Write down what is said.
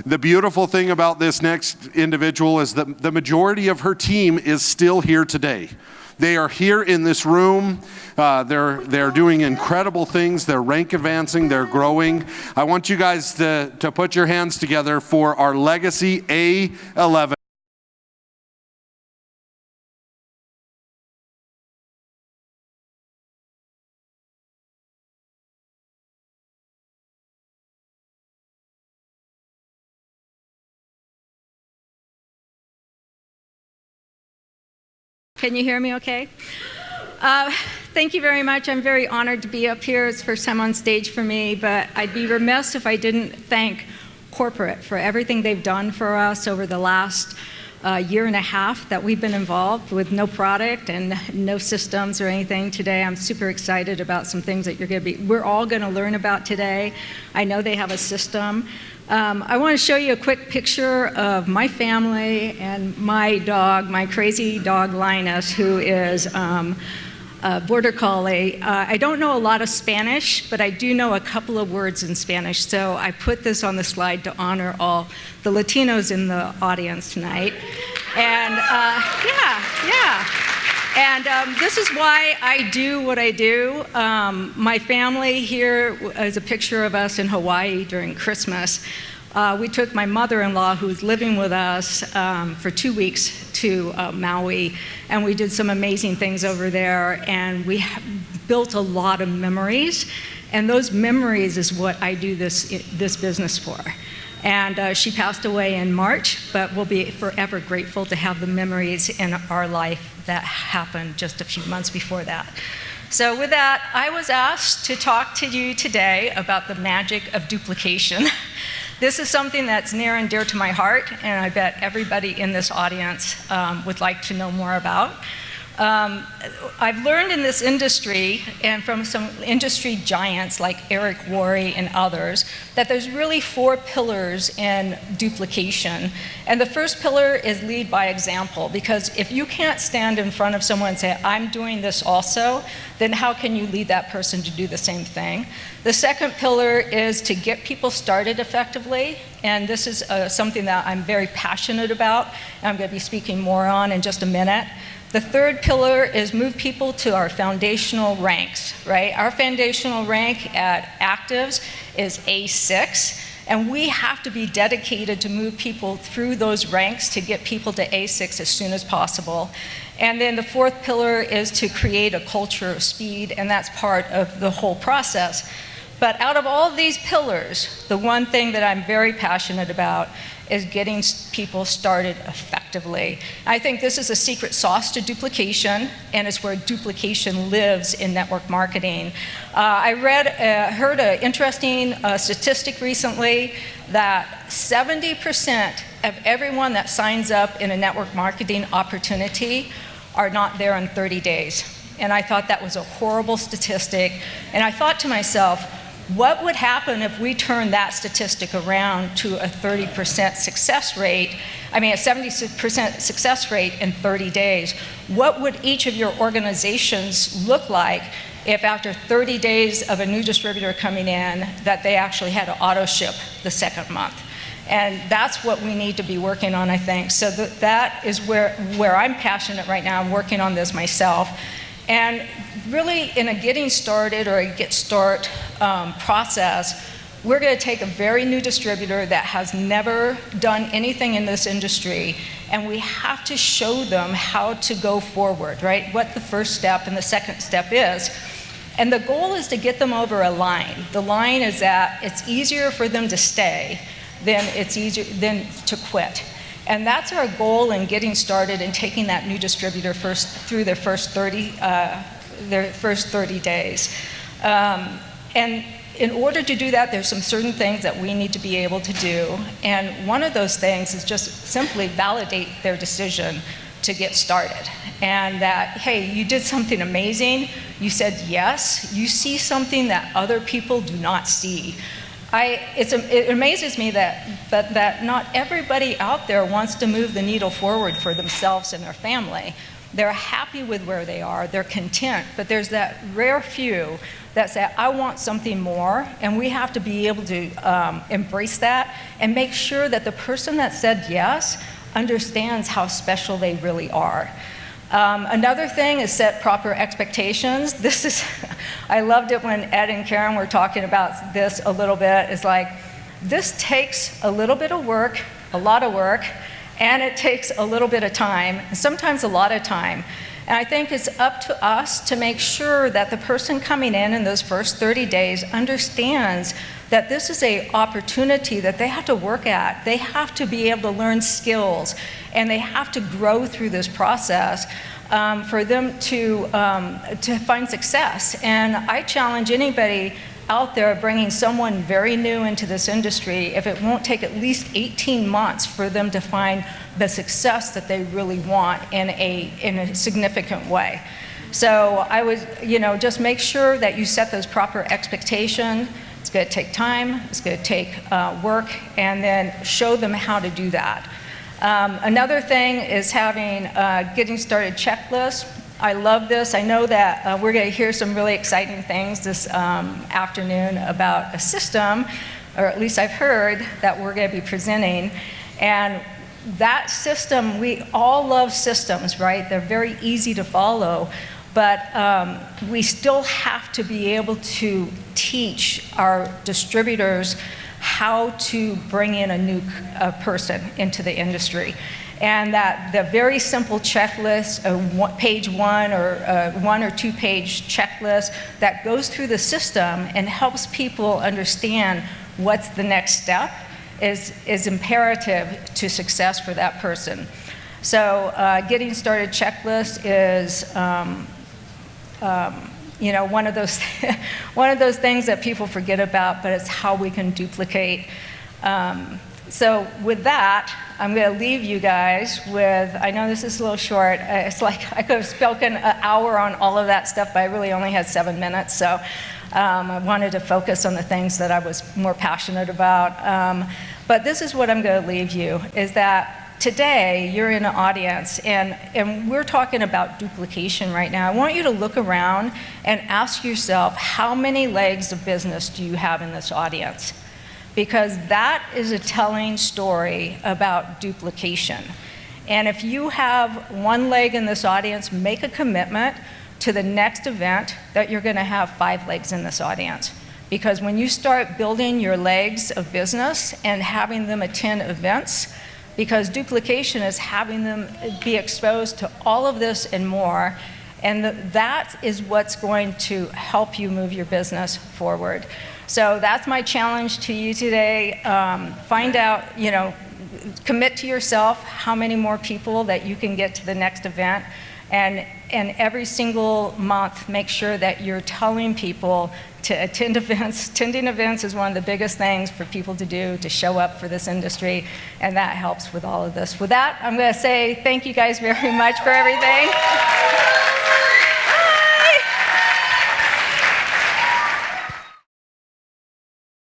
The beautiful thing about this next individual is that the majority of her team is still here today. They are here in this room. They're doing incredible things. They're rank advancing. They're growing. I want you guys to put your hands together for our Legacy A11. Can you hear me okay? Thank you very much. I'm very honored to be up here. It's the first time on stage for me, but I'd be remiss if I didn't thank corporate for everything they've done for us over the last year and a half that we've been involved with no product and no systems or anything. Today I'm super excited about some things that we're all going to learn about today. I know they have a system. I want to show you a quick picture of my family and my dog, my crazy dog Linus, who is a border collie. I don't know a lot of Spanish, but I do know a couple of words in Spanish, so I put this on the slide to honor all the Latinos in the audience tonight. And And this is why I do what I do. My family here is a picture of us in Hawaii during Christmas. We took my mother-in-law, who's living with us, for 2 weeks to Maui, and we did some amazing things over there, and we built a lot of memories, and those memories is what I do this business for. And she passed away in March, but we'll be forever grateful to have the memories in our life that happened just a few months before that. So with that, I was asked to talk to you today about the magic of duplication. This is something that's near and dear to my heart, and I bet everybody in this audience would like to know more about. I've learned in this industry, and from some industry giants like Eric Worre and others, that there's really 4 pillars in duplication. And the first pillar is lead by example, because if you can't stand in front of someone and say, I'm doing this also, then how can you lead that person to do the same thing? The second pillar is to get people started effectively, and this is something that I'm very passionate about, and I'm going to be speaking more on in just a minute. The third pillar is move people to our foundational ranks, right? Our foundational rank at ACTIVZ is A6, and we have to be dedicated to move people through those ranks to get people to A6 as soon as possible. And then the fourth pillar is to create a culture of speed, and that's part of the whole process. But out of all of these pillars, the one thing that I'm very passionate about is getting people started effectively. I think this is a secret sauce to duplication, and it's where duplication lives in network marketing. I heard an interesting statistic recently that 70% of everyone that signs up in a network marketing opportunity are not there in 30 days. And I thought that was a horrible statistic. And I thought to myself, what would happen if we turned that statistic around to a 30% success rate, a 70% success rate in 30 days? What would each of your organizations look like if after 30 days of a new distributor coming in, that they actually had to auto ship the second month? And that's what we need to be working on, I think. So that is where I'm passionate right now. I'm working on this myself. And really, in a getting started or a get start process, we're going to take a very new distributor that has never done anything in this industry, and we have to show them how to go forward, right? What the first step and the second step is. And the goal is to get them over a line. The line is that it's easier for them to stay than to quit. And that's our goal in getting started and taking that new distributor through their first 30 days. And in order to do that, there's some certain things that we need to be able to do. And one of those things is just simply validate their decision to get started. And that, hey, you did something amazing. You said yes. You see something that other people do not see. It amazes me that not everybody out there wants to move the needle forward for themselves and their family. they're happy with where they are, they're content, but there's that rare few that say, I want something more, and we have to be able to embrace that and make sure that the person that said yes understands how special they really are. Another thing is set proper expectations. This is, I loved it when Ed and Karen were talking about this a little bit. It's like, this takes a little bit of work, a lot of work, and it takes a little bit of time, and sometimes a lot of time. And I think it's up to us to make sure that the person coming in those first 30 days understands that this is an opportunity that they have to work at. They have to be able to learn skills, and they have to grow through this process for them to find success. And I challenge anybody out there bringing someone very new into this industry, if it won't take at least 18 months for them to find the success that they really want in a significant way. So I would, just make sure that you set those proper expectations. It's going to take time, it's going to take work, and then show them how to do that. Another thing is having getting started checklists. I love this. I know that we're going to hear some really exciting things this afternoon about a system, or at least I've heard that we're going to be presenting. And that system, we all love systems, right? They're very easy to follow, but we still have to be able to teach our distributors how to bring in a new person into the industry. And that the very simple checklist, page one or 1 or 2 page checklist that goes through the system and helps people understand what's the next step is imperative to success for that person. So getting started checklist is one of those one of those things that people forget about, but it's how we can duplicate. So with that, I'm going to leave you guys with, I know this is a little short, it's like I could have spoken an hour on all of that stuff, but I really only had 7 minutes, so I wanted to focus on the things that I was more passionate about. But this is what I'm going to leave you, is that today you're in an audience, and we're talking about duplication right now. I want you to look around and ask yourself, how many legs of business do you have in this audience? Because that is a telling story about duplication. And if you have one leg in this audience, make a commitment to the next event that you're going to have 5 legs in this audience. Because when you start building your legs of business and having them attend events, because duplication is having them be exposed to all of this and more, and that is what's going to help you move your business forward. So that's my challenge to you today. Find out, commit to yourself how many more people that you can get to the next event. And every single month, make sure that you're telling people to attend events. Attending events is one of the biggest things for people to do, to show up for this industry, and that helps with all of this. With that, I'm going to say thank you guys very much for everything.